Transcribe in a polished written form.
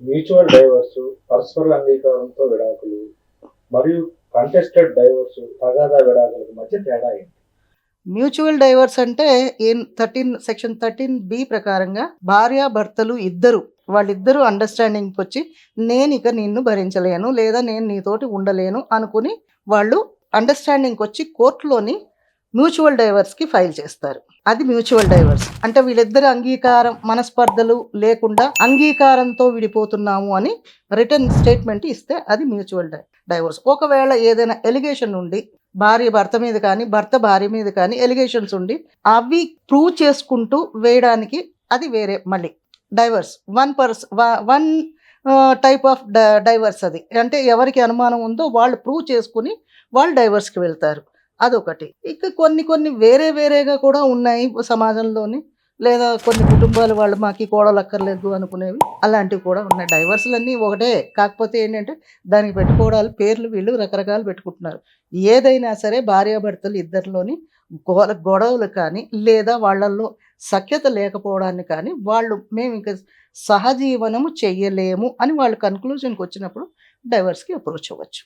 Mutual divorce, పరస్పర అంగీకారంతో విడాకులు మరియు కంటెస్టెడ్ డైవర్స్, తగాదా విడాకులకు మధ్య తేడా ఏంటి? మ్యూచువల్ డైవర్స్ అంటే ఇన్ 13 సెక్షన్ 13 ప్రకారంగా భార్యాభర్తలు ఇద్దరు వాళ్ళిద్దరూ అండర్‌స్టాండింగ్‌కొచ్చి నేనిక నిన్ను భరించలేను, లేదా నేను నీతోటి ఉండలేను అనుకుని వాళ్ళు అండర్‌స్టాండింగ్‌కొచ్చి కోర్ట్‌లోని మ్యూచువల్ డైవర్స్‌కి ఫైల్ చేస్తారు. అది మ్యూచువల్ డైవర్స్. అంటే వీళ్ళిద్దరి అంగీకారం, మనస్పర్ధలు లేకుండా అంగీకారంతో విడిపోతున్నాము అని రిటన్ స్టేట్‌మెంట్ ఇస్తే అది మ్యూచువల్ డైవర్స్. ఒకవేళ ఏదైనా ఎలిగేషన్ ఉండి భార్య భర్త మీద కానీ, భర్త భార్య మీద కానీ ఎలిగేషన్స్ ఉండి, అవి ప్రూవ్ చేసుకుంటూ వేయడానికి అది వేరే మళ్ళీ divorce. One type of divorce అది. అంటే ఎవరికి అనుమానం ఉందో వాళ్ళు ప్రూవ్ చేసుకొని వాళ్ళు డైవర్స్‌కి వెళ్తారు. అదొకటి. ఇక కొన్ని కొన్ని వేరేగా కూడా ఉన్నాయి సమాజంలోని. లేదా కొన్ని కుటుంబాలు వాళ్ళు మాకీ కోడలక్కర్లేదు అనుకునేవి. అలాంటివి కూడా ఉన్నాయి. డైవర్స్‌లన్నీ ఒకటే. కాకపోతే ఏంటంటే దానికి పెట్టుకోవడాలు పేర్లు వీళ్ళు రకరకాలు పెట్టుకుంటున్నారు. ఏదైనా సరే భార్యాభర్తలు ఇద్దరిలోని గొడవలు కానీ, లేదా వాళ్ళల్లో సఖ్యత లేకపోవడాన్ని కానీ, వాళ్ళు మేమింక సహజీవనము చెయ్యలేము అని వాళ్ళు కన్క్లూజన్‌కొచ్చినప్పుడు డైవర్స్‌కి అప్రోచ్ అవ్వచ్చు.